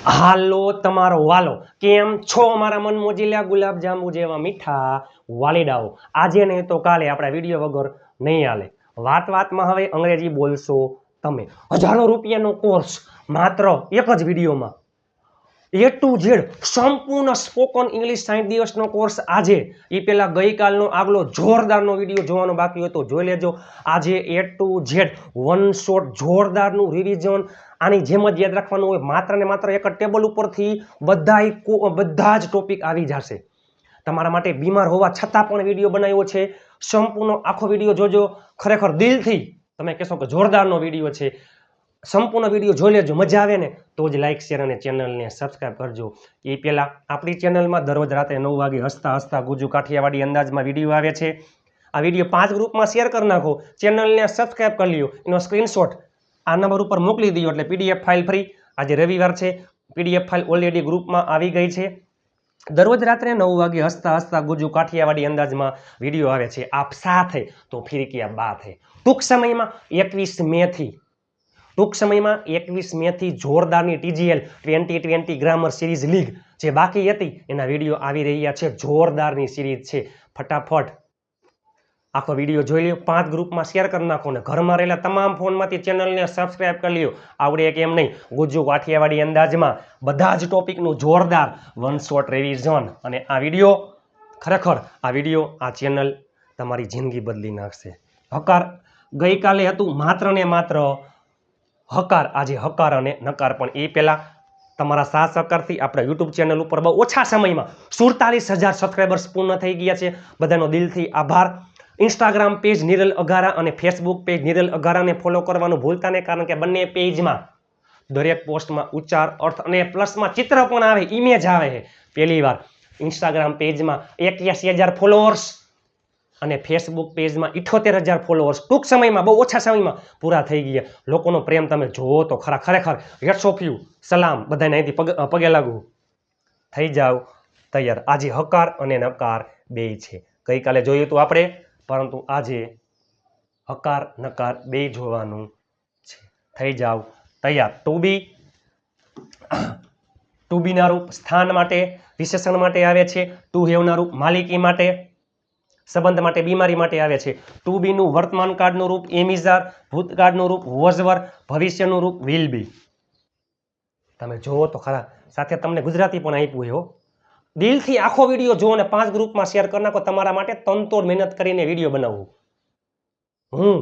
હાલો તમારો વાલો કેમ છો અમારા મન મોજીલા ગુલાબ જાંબુ જેવા મીઠા વાલીડાઓ આજે નહીં તો કાલે આપણા વિડીયો વગર નહીં હાલે વાતમાં હવે અંગ્રેજી બોલશો તમે હજારો રૂપિયાનો કોર્સ માત્ર એક જ વિડીયોમાં A to Z સંપૂર્ણ સ્પોકન ઇંગ્લિશ 60 દિવસનો કોર્સ આજે એ પહેલા ગઈકાલનો આગલો જોરદારનો વિડીયો જોવાનો બાકી હતો જોઈ લેજો આજે A to Z one shot જોરદારનું રિવિઝન આની જેમ જ યાદ રાખવાનું હોય માત્ર ને માત્ર એક ટેબલ ઉપરથી બધા જ ટોપિક આવી જશે તમારા માટે બીમાર હોવા છતાં પણ વિડીયો બનાવ્યો છે સંપૂર્ણ આખો વિડીયો જોજો ખરેખર દિલથી તમે કહેશો કે જોરદારનો વિડીયો છે સંપૂર્ણ વિડીયો જોઈ લેજો મજા આવે ને તો જ લાઈક શેર અને ચેનલને સબસ્ક્રાઈબ કરજો એ પહેલાં આપણી ચેનલમાં દરરોજ રાતે 9 વાગે હસતા ગુજુ કાઠિયાવાડી અંદાજમાં વિડીયો આવે છે આ વિડીયો 5 ગ્રુપમાં શેર કરી નાખો ચેનલને સબસ્ક્રાઈબ કરી લ્યો એનો સ્ક્રીનશોટ આ નંબર ઉપર મોકલી દો એટલે પીડીએફ ફાઇલ ફ્રી આજે રવિવાર છે પીડીએફ ફાઇલ ઓલરેડી ગ્રુપમાં આવી ગઈ છે દરરોજ રાત્રે 9 વાગે હસતા ગુજુ કાઠિયાવાડી અંદાજમાં વિડીયો આવે છે આપ સાથે તો ફિર ક્યાં બાત હે ટૂંક સમયમાં 21 મેથી જોરદારની TGL 2020 ગ્રામર સિરીઝ લીગ જે બાકી હતી એના વિડીયો આવી રહ્યા છે જોરદારની સિરીઝ છે ફટાફટ આખો વિડીયો જોઈ લ્યો 5 ગ્રુપમાં શેર કરી નાખો ને ઘરમાં રહેલા તમામ ફોનમાંથી ચેનલને સબસ્ક્રાઇબ કરી લ્યો આવડે કેમ નહીં ગુજ્જુ કાઠિયાવાડી અંદાજમાં બધા જ ટોપિકનું જોરદાર વન શોટ રિવિઝન અને આ વિડીયો ખરેખર આ વિડીયો આ ચેનલ તમારી જિંદગી બદલી નાખશે હકાર ગઈકાલે હતું માત્ર ને માત્ર હકાર આજે હકાર અને નકાર પણ એ પહેલાં તમારા સાથ સહકારથી આપણે યુટ્યુબ ચેનલ ઉપર બહુ ઓછા સમયમાં 47,000 સબસ્ક્રાઈબર્સ પૂર્ણ થઈ ગયા છે બધાનો દિલથી આભાર ઇન્સ્ટાગ્રામ પેજ નિરલ અઘારા અને ફેસબુક પેજ નિરલ અઘારાને ફોલો કરવાનું ભૂલતા નહીં કારણ કે બંને પેજમાં દરેક પોસ્ટમાં ઉચ્ચાર અર્થ અને પ્લસમાં ચિત્ર પણ આવે ઇમેજ આવે છે પહેલી વાર ઇન્સ્ટાગ્રામ પેજમાં 81,000 ફોલોઅર્સ અને ફેસબુક પેજમાં 78,000 ફોલોઅર્સ ટૂંક સમયમાં બહુ ઓછા સમયમાં પૂરા થઈ ગયા લોકોનો પ્રેમ તમે જુઓ તો ખરા ખરેખર હેટ્સ ઓફ યુ સલામ બધાને અહીંથી પગે લાગુ થઈ જાઓ તૈયાર આજે હકાર અને નકાર બે છે ગઈકાલે જોયું હતું આપણે પરંતુ આજે હકાર નકાર બે જોવાનું છે થઈ જાઓ તૈયાર ટુ બીના રૂપ સ્થાન માટે વિશેષણ માટે આવે છે ટુ હેવના રૂપ માલિકી માટે સંબંધ માટે બીમારી માટે આવે છે ટુ બીનું વર્તમાન કાળનું રૂપ એમિઝાર ભૂતકાળનું રૂપ વોઝવર ભવિષ્યનું રૂપ વિલ બી તમે જુઓ તો ખરા સાથે તમને ગુજરાતી પણ આપ્યું હો દિલથી આખો વિડીયો જુઓ અને 5 ગ્રુપમાં શેર કરી નાખો તમારા માટે તનતોડ મહેનત કરીને વિડીયો બનાવવું હું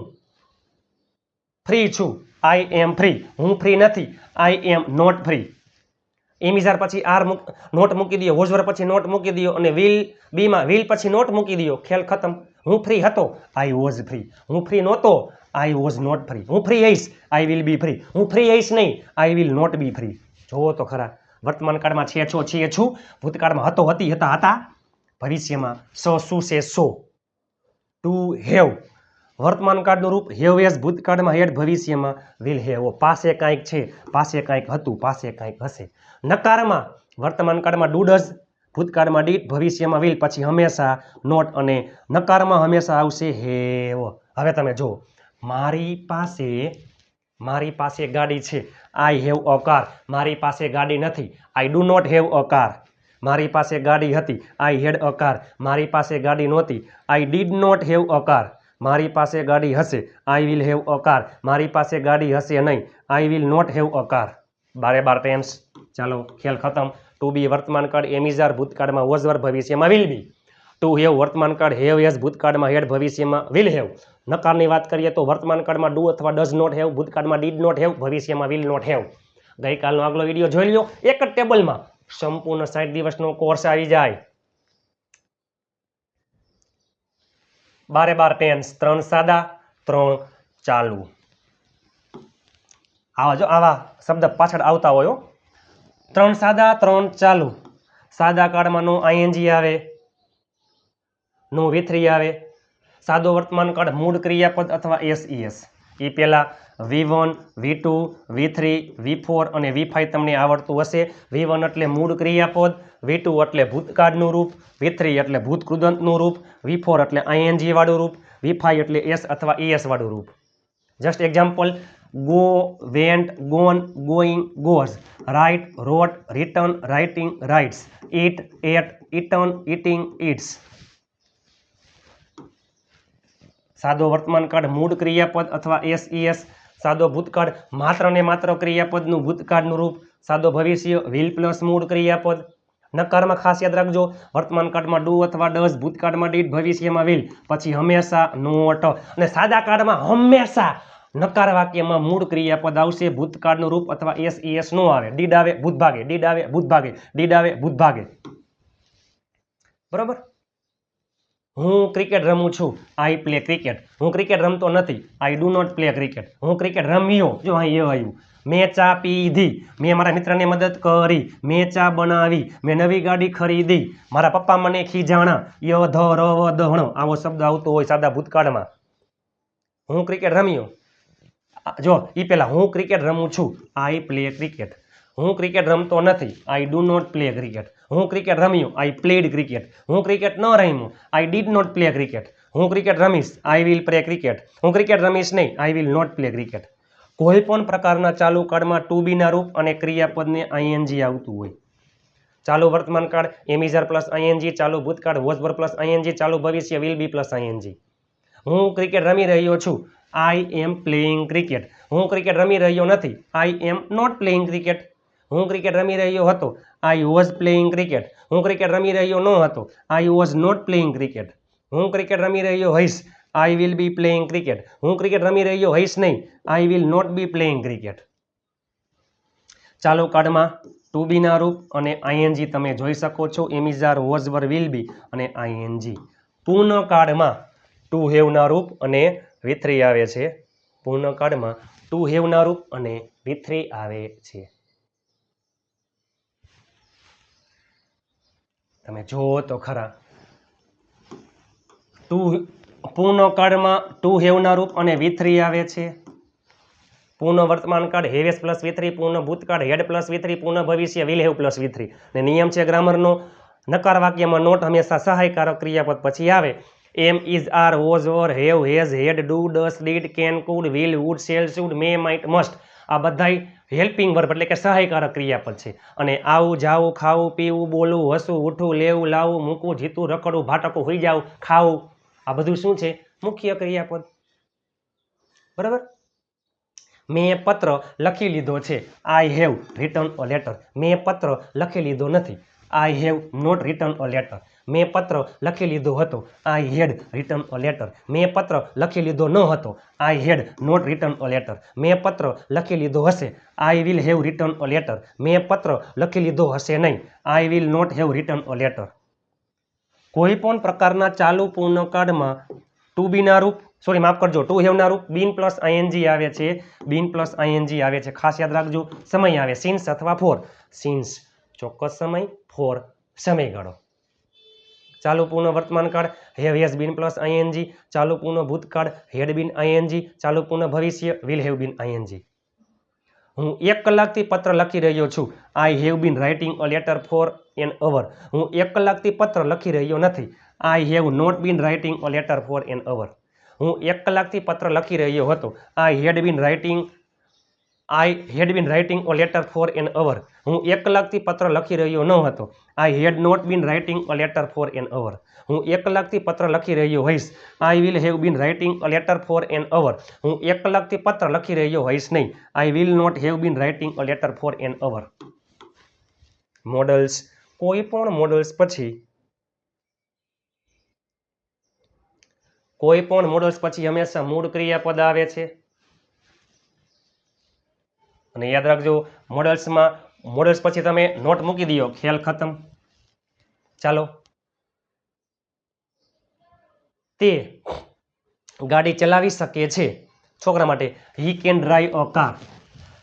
ફ્રી છું આઈ એમ ફ્રી હું ફ્રી નથી આઈ એમ નોટ ફ્રી એમિઝાર પછી આર નોટ મૂકી દો વોઝવર પછી નોટ મૂકી દો અને વિલ બીમાં વિલ પછી નોટ મૂકી દો ખેલ ખતમ હું ફ્રી હતો આઈ વોઝ ફ્રી હું ફ્રી નહોતો આઈ વોઝ નોટ ફ્રી હું ફ્રી હઈશ આઈ વિલ બી ફ્રી હું ફ્રી હઈશ નહીં I will not be free જોવો તો ખરા વર્તમાન કાળમાં છે છો છીએ છું ભૂતકાળમાં હતો હતી હતા ભવિષ્યમાં શું છે સો ટુ હેવ વર્તમાન કાળનું રૂપ હેવ એઝ ભૂતકાળમાં હેડ ભવિષ્યમાં વિલ હેવ પાસે કાંઈક છે પાસે કાંઈક હતું પાસે કાંઈક હશે નકારમાં વર્તમાન કાળમાં ડુ ડઝ ભૂતકાળમાં ડીડ ભવિષ્યમાં વિલ પછી હંમેશા નોટ અને નકારમાં હંમેશા આવશે હેવ હવે તમે જો મારી પાસે ગાડી છે આઈ હેવ અ કાર મારી પાસે ગાડી નથી I do not have a car મારી પાસે ગાડી હતી આઈ હેડ અ કાર મારી પાસે ગાડી નહોતી I did not have a car મારી પાસે ગાડી હશે I will have a car મારી પાસે ગાડી હશે નહીં I will not have a car 12 tense ચાલો ખેલ ખતમ ટુ બી વર્તમાન કાળ એમિઝાર ભૂતકાળમાં વોઝવર ભવિષ્યમાં વિલ બી ટુ હેવ વર્તમાન કાળ હેવ એઝ ભૂતકાળમાં હેડ ભવિષ્યમાં વિલ હેવ નકારની વાત કરીએ તો વર્તમાન કાળમાં ડુ અથવા ડઝ નોટ હેવ ભૂતકાળમાં ડીડ નોટ હેવ ભવિષ્યમાં વિલ નોટ હેવ ગઈકાલનો આગલો વિડીયો જોઈ લો એક જ ટેબલમાં સંપૂર્ણ 60 દિવસનો કોર્સ આવી જાય 12 ટેન્સ 3 સાદા 3 ચાલુ આવા શબ્દ પાછળ આવતા હોય 3 સાદા 3 ચાલુ સાદા કાળમાં નો આઈએનજી આવે નો V3 આવે સાદો વર્તમાન કાળ મૂળ ક્રિયાપદ અથવા SES એ પહેલાં V1 V2 V3 V4 અને V5 તમને આવડતું હશે V1 એટલે મૂળ ક્રિયાપદ V2 એટલે ભૂતકાળનું રૂપ V3 એટલે ભૂતકૃદંતનું રૂપ V4 એટલે ING વાળું રૂપ V5 એટલે S અથવા ES વાળું રૂપ just example go, went, gone, going, goes, write, wrote, written, writing, writes, eat, ate, eaten, eating, eats. સાદો વર્તમાન કાળ મૂળ ક્રિયાપદ અથવા એસ. સાદો ભૂતકાળ માત્ર ને માત્ર ક્રિયાપદનું ભૂતકાળનું રૂપ. સાદો ભવિષ્ય વિલ પ્લસ મૂળ ક્રિયાપદ. નકારમાં ખાસ યાદ રાખજો, વર્તમાન કાળમાં ડુ અથવા ડઝ, ભૂતકાળમાં ડીડ, ભવિષ્યમાં વિલ, પછી હંમેશા નોટ. અને સાદા કાળમાં હંમેશા નકાર વાક્યમાં મૂળ ક્રિયાપદ આવશે, ભૂતકાળનું રૂપ અથવા એસ નો આવે. ડીડ આવે ભૂતભાગે, ડીડ આવે ભૂતભાગે, ડીડ આવે ભૂતભાગે. બરોબર. હું ક્રિકેટ રમું છું, આઈ પ્લે ક્રિકેટ. હું ક્રિકેટ રમતો નથી, I do not play cricket. હું ક્રિકેટ રમ્યો, જો અહીં એ આવ્યું. મેં ચા પીધી, મેં મારા મિત્રને મદદ કરી, મેં ચા બનાવી, મેં નવી ગાડી ખરીદી, મારા પપ્પા મને ખીજાણા, ય ધ ર વ દહણો આવો શબ્દ આવતો હોય સાદા ભૂતકાળમાં. હું ક્રિકેટ રમ્યો, જો એ પહેલા હું ક્રિકેટ રમું છું, આઈ પ્લે ક્રિકેટ. હું ક્રિકેટ રમતો નથી, I do not play cricket. હું ક્રિકેટ રમ્યો, આઈ પ્લેડ ક્રિકેટ. હું ક્રિકેટ ન રમ્યો, I did not play cricket. હું ક્રિકેટ રમીશ, આઈ વિલ પ્લે ક્રિકેટ. હું ક્રિકેટ રમીશ નહીં, I will not play cricket. કોઈ પણ પ્રકારના ચાલુ કાળમાં ટુ બીના રૂપ અને ક્રિયાપદને આઈએનજી આવતું હોય. ચાલુ વર્તમાન કાળ એમિઝર પ્લસ આઈએનજી, ચાલુ ભૂતકાળ વોઝ વર પ્લસ આઈએનજી, ચાલુ ભવિષ્ય વિલ બી પ્લસ આઈએનજી. હું ક્રિકેટ રમી રહ્યો છું, આઈ એમ પ્લેઇંગ ક્રિકેટ. હું ક્રિકેટ રમી રહ્યો નથી, I am not playing cricket. હું ક્રિકેટ રમી રહ્યો હતો, આઈ વોઝ પ્લેઇંગ ક્રિકેટ. હું ક્રિકેટ રમી રહ્યો ન હતો, I was not playing cricket. હું ક્રિકેટ રમી રહ્યો હઈશ, I will be playing cricket. હું ક્રિકેટ રમી રહ્યો હઈશ નહીં, I will not be playing cricket. ચાલુ કાળમાં ટુ બીના રૂપ અને આઈએનજી તમે જોઈ શકો છો, એમિઝાર, વોઝ વર, વિલ બી અને આઈએનજી. પૂર્ણ કાળમાં ટુ હેવના રૂપ અને V3 આવે છે. પૂર્ણ કાળમાં ટુ હેવના રૂપ અને V3 આવે છે. તમે જુઓ તો ખરા, પૂર્ણ કાળમાં ટુ હેવના રૂપ અને V3 આવે છે. પૂર્ણ વર્તમાન કાળ હેવેસ પ્લસ V3, પૂર્ણ ભૂતકાળ હેડ પ્લસ V3, પૂર્ણ ભવિષ્ય વિલ હેવ પ્લસ V3. ને નિયમ છે ગ્રામરનો, નકાર વાક્યમાં નોટ હંમેશા સહાયકારક ક્રિયાપદ પછી આવે. Am, is, are, was, were, have, has, had, do, does, did, can, could, will, would, shall, should, may, might, must આ બધાય હેલ્પિંગ વર્બ એટલે કે સહાયકારક ક્રિયાપદ છે. અને આવું, જાવું, ખાવું, પીવું, બોલવું, હસવું, ઉઠવું, લેવું, લાવવું, મૂકવું, જીતું, રખડવું, ભાટકવું, હોઈ જાવું, ખાવું આ બધું શું છે? મુખ્ય ક્રિયાપદ. બરાબર. મેં પત્ર લખી લીધો છે, I have written a letter. મેં પત્ર લખી લીધો નથી, I have not written a letter. મેં પત્ર લખી લીધો હતો, I head return a letter. મેં પત્ર લખી લીધો ન હતો, I had not written a letter. મેં પત્ર લખી લીધો હશે, I will have written a letter. મેં પત્ર લખી લીધો હશે નહીં, I will not have written a letter. કોઈ પણ પ્રકારના ચાલુ પૂર્ણકાળમાં ટુ બીના રૂપ, સોરી માફ કરજો, ટુ હેવના રૂપ બીન પ્લસ આઈએનજી આવે છે. બીન પ્લસ આઈએનજી આવે છે, ખાસ યાદ રાખજો. સમય આવે સિન્સ અથવા ફોર. સિન્સ ચોક્કસ સમય, ફોર સમયગાળો. ચાલુ પૂર્ણ વર્તમાન કાળ have has been plus ING, ચાલુ પૂર્ણ ભૂતકાળ હેડ બીન આઈએનજી, ચાલુ પૂર્ણ ભવિષ્ય વિલ હેવ બીન આઈએનજી. હું 1 કલાકથી પત્ર લખી રહ્યો છું, I have been writing a letter for an hour. હું 1 કલાકથી પત્ર લખી રહ્યો નથી, I have not been writing a letter for an hour. હું 1 કલાકથી પત્ર લખી રહ્યો હતો, I had been writing a letter for an hour. હું 1 કલાકથી પત્ર લખી રહ્યો ન હતો, I had not been writing a letter for an hour. હું 1 કલાકથી પત્ર લખી રહ્યો હોઈશ, I will have been writing a letter for an hour. હું 1 કલાકથી પત્ર લખી રહ્યો હોઈશ નહીં, I will not have been writing a letter for an hour. Models, કોઈ પણ મોડલ્સ પછી હંમેશા મૂળ ક્રિયાપદ આવે છે. અને યાદ રાખજો, મોડલ્સ પછી તમે નોટ મૂકી દો, ખેલ ખતમ. ચાલો, તે ગાડી ચલાવી શકે છે. છોકરા માટે he can drive a car.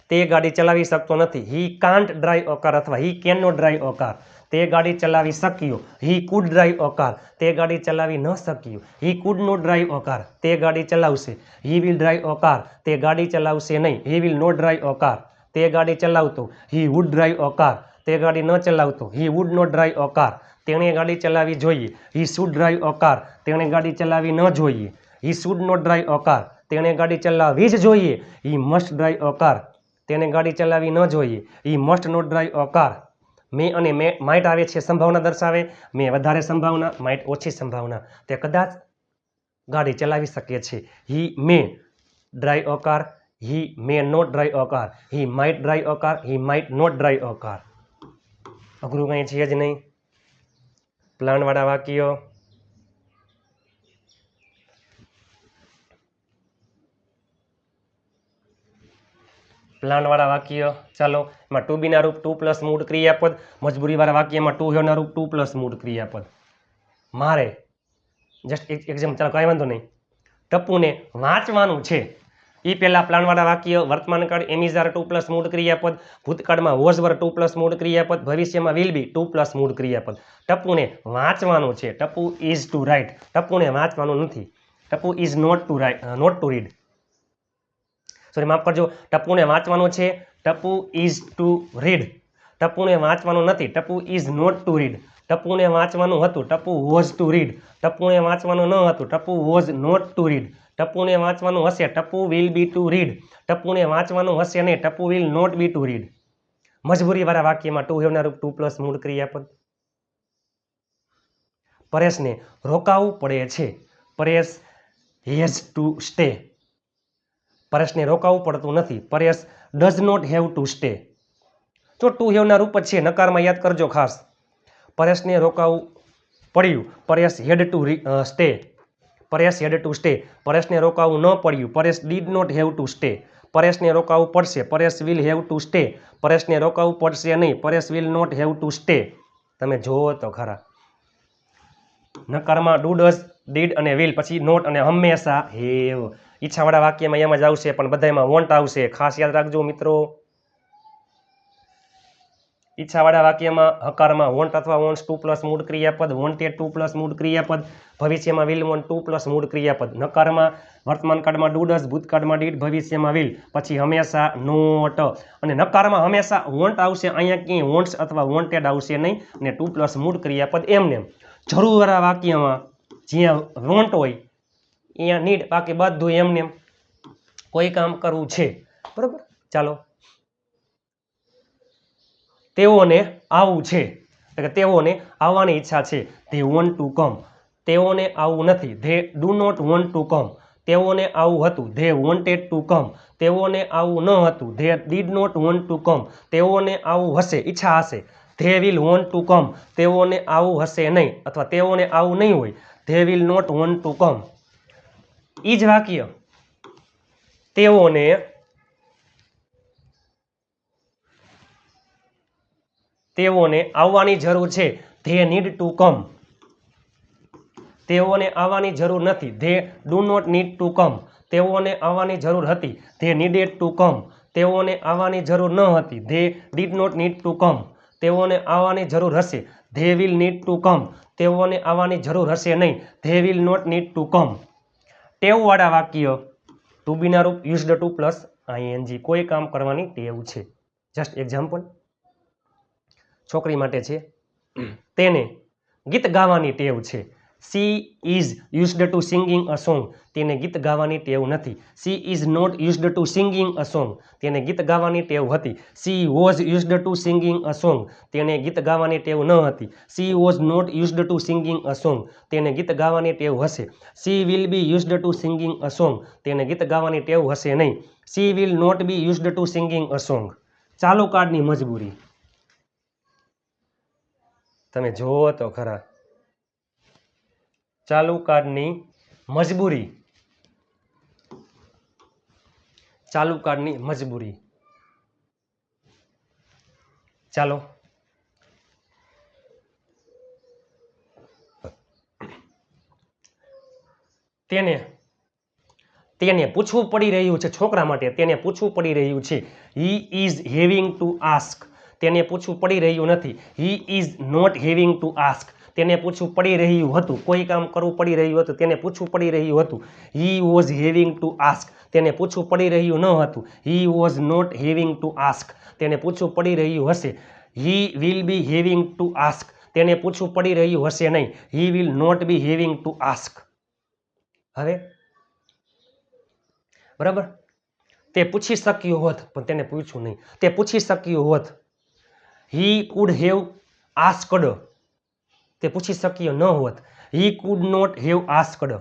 તે ગાડી ચલાવી શકતો નથી, he can't drive a car અથવા he can not drive a car. તે ગાડી ચલાવી શક્યો, he could drive a car. તે ગાડી ચલાવી ન શક્યો, he could not drive a car. તે ગાડી ચલાવશે, he will drive a car. તે ગાડી ચલાવશે નહીં, he will not drive a car. તે ગાડી ચલાવતો, he would drive a car. તે ગાડી ન ચલાવતો, he would not drive a car. તેણે ગાડી ચલાવવી જોઈએ, he should drive a car. તેણે ગાડી ચલાવવી ન જોઈએ, he should not drive a car. તેણે ગાડી ચલાવવી જ જોઈએ. He must drive a car. તેને ગાડી ચલાવવી ન જોઈએ. He must not drive a car. May અને માઇટ આવે છે સંભાવના દર્શાવે. મે વધારે સંભાવના, માઇટ ઓછી સંભાવના. તે કદાચ ગાડી ચલાવી શકે છે. He may drive a car. He may not drive a car. He might drive a car. He might not drive a car. અઘરું કંઈ છે જ નહીં. પ્લાનવાળા વાક્યો. પ્લાનવાળા વાક્ય. ચાલો એમાં ટુ બીના રૂપ ટુ પ્લસ મૂળ ક્રિયાપદ. મજબૂરીવાળા વાક્યમાં ટુ હેવના રૂપ ટુ પ્લસ મૂળ ક્રિયાપદ. મારે જસ્ટ એક એક્ઝામ્પલ, ચાલો કાંઈ વાંધો નહીં. ટપ્પુને વાંચવાનું છે. એ પહેલા પ્લાનવાળા વાક્ય. વર્તમાનકાળ એમિઝાર ટુ પ્લસ મૂળ ક્રિયાપદ. ભૂતકાળમાં વોઝ વર ટુ પ્લસ મૂળ ક્રિયાપદ. ભવિષ્યમાં વિલ બી ટુ પ્લસ મૂળ ક્રિયાપદ. ટપ્પુને વાંચવાનું છે. Tappu is to write. ટપ્પુને વાંચવાનું નથી. Tappu is not to write, not to read. Sorry, માફ કરજો. ટપ્પુને વાંચવાનું છે. Tappu is to read. ટપ્પુને વાંચવાનું નથી. Tappu is not to read. ટપ્પુને વાંચવાનું હતું. Tappu was to read. ટપ્પુને વાંચવાનું ન હતું. Tappu was not to read. ટપ્પુને વાંચવાનું હશે. Tappu will be to read. ટપ્પુને વાંચવાનું હશે નહીં. Tappu will not be to read. મજબૂરીવાળા વાક્યમાં ટુ હેવના રૂપ ટુ પ્લસ મૂળ ક્રિયાપદ. પરેશને રોકાવું પડે છે. Paresh has to stay. પરેશને રોકાવું પડતું નથી. Paresh does not have to stay. જો ટુ હેવના રૂપ જ છે, નકારમાં યાદ કરજો ખાસ. પરેશને રોકાવું પડ્યું. Paresh had to stay. Paresh had to stay. પરેશને રોકાવું ન પડ્યું. Paresh did not have to stay. પરેશને રોકાવું પડશે. Paresh will have to stay. પરેશને રોકાવું પડશે નહીં. Paresh will not have to stay. તમે જોવો તો ખરા. નકારમાં ડુ, ડઝ, ડીડ અને વિલ, પછી નોટ અને હંમેશા હેવ. ઈચ્છાવાળા વાક્યમાં એમ જ આવશે, પણ બધામાં વોન્ટ આવશે. ખાસ યાદ રાખજો મિત્રો. ઈચ્છાવાળા વાક્યમાં હકારમાં વોન્ટ અથવા વોન્ટ્સ ટુ પ્લસ મૂળ ક્રિયાપદ. વોન્ટેડ ટુ પ્લસ મૂળ ક્રિયાપદ. ભવિષ્યમાં વિલ વોન્ટ ટુ પ્લસ મૂળ ક્રિયાપદ. નકારમાં વર્તમાનકાળમાં ડુ, ડઝ, ભૂતકાળમાં ડીડ, ભવિષ્યમાં વિલ, પછી હંમેશા નોટ. અને નકારમાં હંમેશા વોન્ટ આવશે. અહીંયા ક્યાંય વોન્ટ્સ અથવા વોન્ટેડ આવશે નહીં. અને ટુ પ્લસ મૂળ ક્રિયાપદ એમને. જરૂરવાળા વાક્યમાં જ્યાં વોન્ટ હોય અહીંયા નીડ. બાકી બધું એમને કોઈ કામ કરવું છે. બરોબર. ચાલો. તેઓને આવવું છે. એટલે કે તેઓને આવવાની ઈચ્છા છે. They want to come. તેઓને આવવું નથી. They do not want to come. તેઓને આવવું હતું. They wanted to come. તેઓને આવવું ન હતું. They did not want to come. તેઓને આવવું હશે, ઈચ્છા હશે. They will want to come. તેઓને આવવું હશે નહીં, અથવા તેઓને આવવું નહીં હોય. They will not want to come. ઈ જ વાક્ય તેઓને આવવાની જરૂર છે. They need to come. તેઓને આવવાની જરૂર નથી. They do not need to come. તેઓને આવવાની જરૂર હતી. They needed to come. તેઓને આવવાની જરૂર ન હતી. They did not need to come. તેઓને આવવાની જરૂર હશે. They will need to come. તેઓને આવવાની જરૂર હશે નહીં. They will not need to come. ટેવવાળા વાક્ય. ટુ બીના રૂપ યુઝડ ટુ પ્લસ આઈએનજી. કોઈ કામ કરવાની ટેવ છે. જસ્ટ એક્ઝામ્પલ છોકરી માટે છે. તેને ગીત ગાવાની ટેવ છે. She is used to singing a song. તેને ગીત ગાવાની ટેવ નથી. She is not used to singing a song. તેને ગીત ગાવાની ટેવ હતી. She was used to singing a song. તેને ગીત ગાવાની ટેવ ન હતી. She was not used to singing a song. તેને ગીત ગાવાની ટેવ હશે. She will be used to singing a song. તેને ગીત ગાવાની ટેવ હશે નહીં. She will not be used to singing a song. ચાલુ કાર્ડની મજબૂરી. તમે જોવો તો ખરા. ચાલુ કાર્ડની મજબૂરી. ચાલુ કાર્ડની મજબૂરી. ચાલો. તેને પૂછવું પડી રહ્યું છે. છોકરા માટે તેને પૂછવું પડી રહ્યું છે. He is having to ask. તેને પૂછવું પડી રહ્યું નથી. He is not having to ask. તેને પૂછવું પડી રહ્યું હતું. કોઈ કામ કરવું પડી રહ્યું હતું. તેને પૂછવું પડી રહ્યું હતું. He was having to ask. તેને પૂછવું પડી રહ્યું ન હતું. He was not having to ask. તેને પૂછવું પડી રહ્યું હશે. He will be having to ask. તેને પૂછવું પડી રહ્યું હશે નહીં. He will not be having to ask. હવે બરાબર. તે પૂછી શક્યો હોત પણ તેને પૂછ્યું નહીં. તે પૂછી શક્યો હોત. He could have asked. તે પૂછી શક્યો ન હોત. He could not have asked.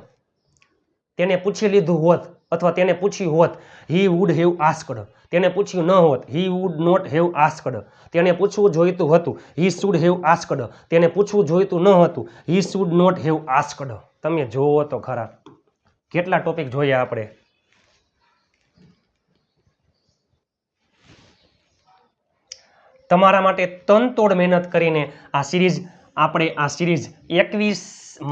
તેને પૂછી લીધું હોત અથવા તેને પૂછ્યું હોત. He would have asked. તેને પૂછ્યું ન હોત. He would not have asked. તેને પૂછવું જોઈતું હતું. He should have asked. તેને પૂછવું જોઈતું ન હતું. He should not have asked. તમે જોવો તો ખરા કેટલા ટોપિક જોયા આપણે. તમારા માટે તનતોડ મહેનત કરીને આ સિરીઝ 21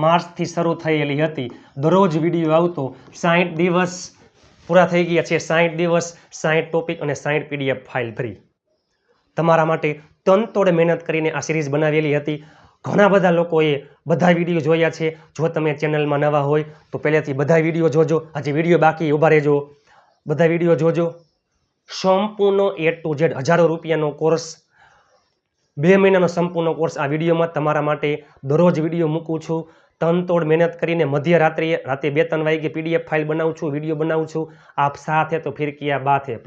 માર્ચથી શરૂ થયેલી હતી. દરરોજ વિડીયો આવતો. 60 દિવસ પૂરા થઈ ગયા છે. 60 દિવસ 60 ટોપિક અને 60 PDF ફાઇલ ફ્રી. તમારા માટે તનતોડ મહેનત કરીને આ સિરીઝ બનાવેલી હતી. ઘણા બધા લોકોએ બધા વિડીયો જોયા છે. જો તમે ચેનલમાં નવા હોય તો પહેલેથી બધા વિડીયો જોજો. આજે વિડીયો બાકી ઊભા રહેજો, બધા વિડીયો જોજો. સંપૂર્ણ A to Z હજારો રૂપિયાનો કોર્સ, 2 મહિનાનો સંપૂર્ણ કોર્સ આ વિડીયોમાં તમારા માટે દરરોજ વિડીયો મૂકું છું. તનતોડ મહેનત કરીને મધ્યરાત્રિએ રાતે 2-3 વાગે PDF ફાઇલ બનાવું છું, વિડીયો બનાવું છું. આપ સાથ હે તો ફિર કિયા બાત હે.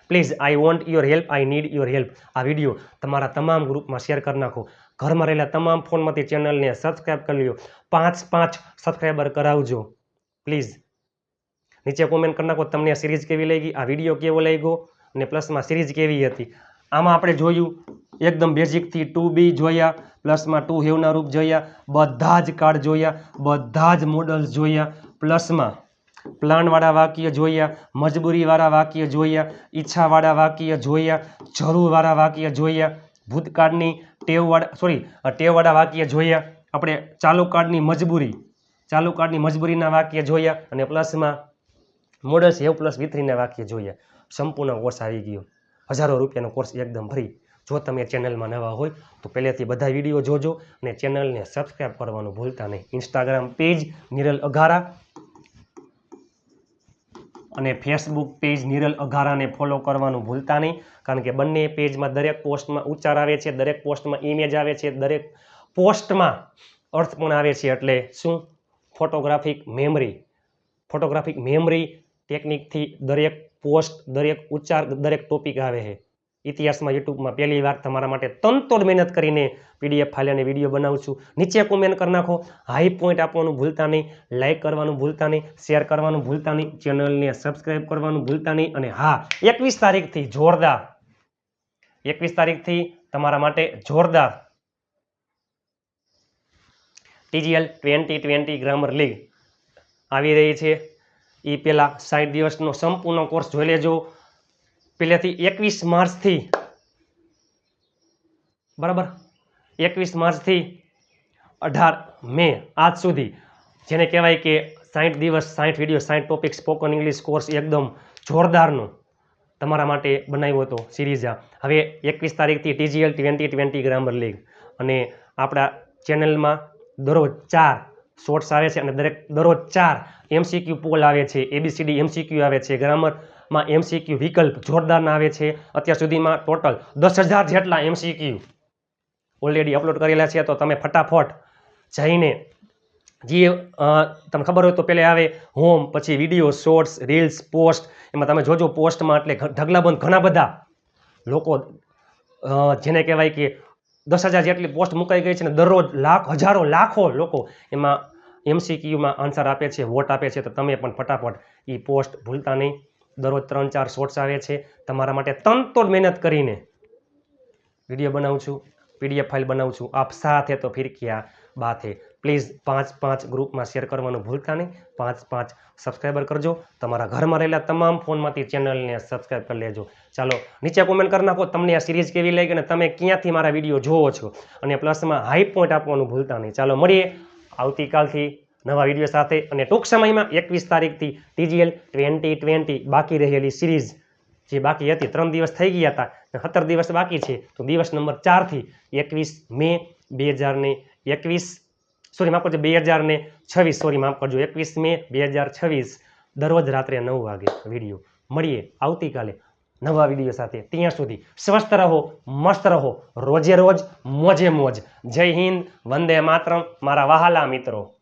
Please I want your help, I need your help. આ વિડીયો તમારા તમામ ગ્રુપમાં શેર કરી નાખો. ઘરમાં રહેલા તમામ ફોનમાંથી ચેનલને સબસ્ક્રાઈબ કરી લો. 5 સબસ્ક્રાઈબર કરાવજો પ્લીઝ. નીચે કોમેન્ટ કરી નાખો તમને આ સિરીઝ કેવી લાગી, આ વિડીયો કેવો લાગ્યો અને પ્લસમાં સિરીઝ કેવી હતી. આમાં આપણે જોયું એકદમ બેઝિકથી 2B જોયા, પ્લસમાં 2 હેવના રૂપ જોયા, બધા જ કાર્ડ જોયા, બધા જ મોડલ્સ જોયા, પ્લસમાં પ્લાનવાળા વાક્ય જોયા, મજબૂરીવાળા વાક્ય જોયા, ઈચ્છાવાળા વાક્ય જોયા, જરૂરવાળા વાક્ય જોયા, ભૂતકાળની ટેવવાળા વાક્ય જોયા, આપણે ચાલુ કાર્ડની મજબૂરીના વાક્ય જોયા અને પ્લસમાં મોડલ્સ હેવ પ્લસ V3ના વાક્ય જોયા. સંપૂર્ણ કોર્સ આવી ગયો. હજારો રૂપિયાનો કોર્સ એકદમ ફ્રી. જો તમે ચેનલમાં નવા હોય તો પહેલેથી બધા વિડીયો જોજો અને ચેનલને સબસ્ક્રાઈબ કરવાનું ભૂલતા નહીં. ઇન્સ્ટાગ્રામ પેજ નિરલ અઘારા અને ફેસબુક પેજ નિરલ અઘારાને ફોલો કરવાનું ભૂલતા નહીં. કારણ કે બંને પેજમાં દરેક પોસ્ટમાં ઉચ્ચાર આવે છે, દરેક પોસ્ટમાં ઇમેજ આવે છે, દરેક પોસ્ટમાં અર્થ પણ આવે છે. એટલે શું? ફોટોગ્રાફિક મેમરી ટેકનિકથી દરેક પોસ્ટ, દરેક ઉચ્ચાર, દરેક ટોપિક આવે છે. ઇતિહાસમાં યુટ્યુબમાં પહેલી વાર તમારા માટે તનતોડ મહેનત કરીને PDF ફાઇલ અને વિડીયો બનાવું છું. નીચે કોમેન્ટ કરી નાખો. હાઈ પોઈન્ટ આપવાનું ભૂલતા નહીં, લાઇક કરવાનું ભૂલતા નહીં, શેર કરવાનું ભૂલતા નહીં, ચેનલને સબસ્ક્રાઈબ કરવાનું ભૂલતા નહીં. અને હા, 21 તારીખથી જોરદાર, 21 તારીખથી તમારા માટે જોરદાર TGL 2020 ગ્રામર લીગ આવી રહી છે. એ પહેલાં 60 દિવસનો સંપૂર્ણ કોર્સ જોઈ લેજો. પહેલેથી 21 માર્ચથી બરાબર, 21 માર્ચથી 18 મે આજ સુધી, જેને કહેવાય કે 60 દિવસ 60 video 60 topic spoken English course એકદમ જોરદારનો તમારા માટે બનાવ્યો હતો સિરીઝ. હવે 21 તારીખથી TGL 2020 ગ્રામર લીગ અને આપણા ચેનલમાં દરરોજ 4 શોર્ટ્સ આવે છે અને દરરોજ 4 MCQ પોલ આવે છે, ABCD MCQ આવે છે, ગ્રામરમાં MCQ વિકલ્પ જોરદારના આવે છે. અત્યાર સુધીમાં ટોટલ 10,000 જેટલા MCQ ઓલરેડી અપલોડ કરેલા છે. તો તમે ફટાફટ જઈને જે તમને ખબર હોય તો પહેલાં આવે હોમ, પછી વિડીયો, શોર્ટ્સ, રીલ્સ, પોસ્ટ. એમાં તમે જોજો પોસ્ટમાં એટલે ઢગલાબંધ ઘણા બધા લોકો જેને કહેવાય કે 10,000 જેટલી પોસ્ટ મુકાઈ ગઈ છે ને દરરોજ હજારો લાખો લોકો એમાં MCQમાં આન્સર આપે છે, વોટ આપે છે. તો તમે પણ ફટાફટ એ પોસ્ટ ભૂલતા નહીં. દરરોજ 3-4 શોર્ટ્સ આવે છે. તમારા માટે તનતોડ મહેનત કરીને વિડીયો બનાવું છું, PDF ફાઇલ બનાવું છું. આપ સાથ હે તો ફિર ક્યા બાત હે. પ્લીઝ 5 ગ્રુપમાં શેર કરવાનું ભૂલતા નહીં. 5 સબસ્ક્રાઈબર કરજો. તમારા ઘરમાં રહેલા તમામ ફોનમાંથી ચેનલને સબસ્ક્રાઈબ કરી લેજો. ચાલો નીચે કોમેન્ટ કરી નાખો તમને આ સિરીઝ કેવી લાગી અને તમે ક્યાંથી મારા વિડીયો જોવો છો. અને પ્લસમાં હાઈ પોઈન્ટ આપવાનું ભૂલતા નહીં. ચાલો મળીએ આવતીકાલથી નવા વિડીયો સાથે. અને ટૂંક સમયમાં 21 તારીખથી TGL 2020 બાકી રહેલી સિરીઝ જે બાકી હતી, 3 દિવસ થઈ ગયા હતા, 17 દિવસ બાકી છે. તો દિવસ નંબર 4થી 21 મે 2021 માફ કરજો 2026 માફ કરજો 21 મે 2026 દરરોજ રાત્રે 9 વાગે વિડીયો. મળીએ આવતીકાલે નવા વિડીયો સાથે. ત્યાં સુધી સ્વસ્થ રહો, મસ્ત રહો, રોજે રોજ મોજે મોજ. જય હિન્દ, વંદે માતરમ મારા વહાલા મિત્રો.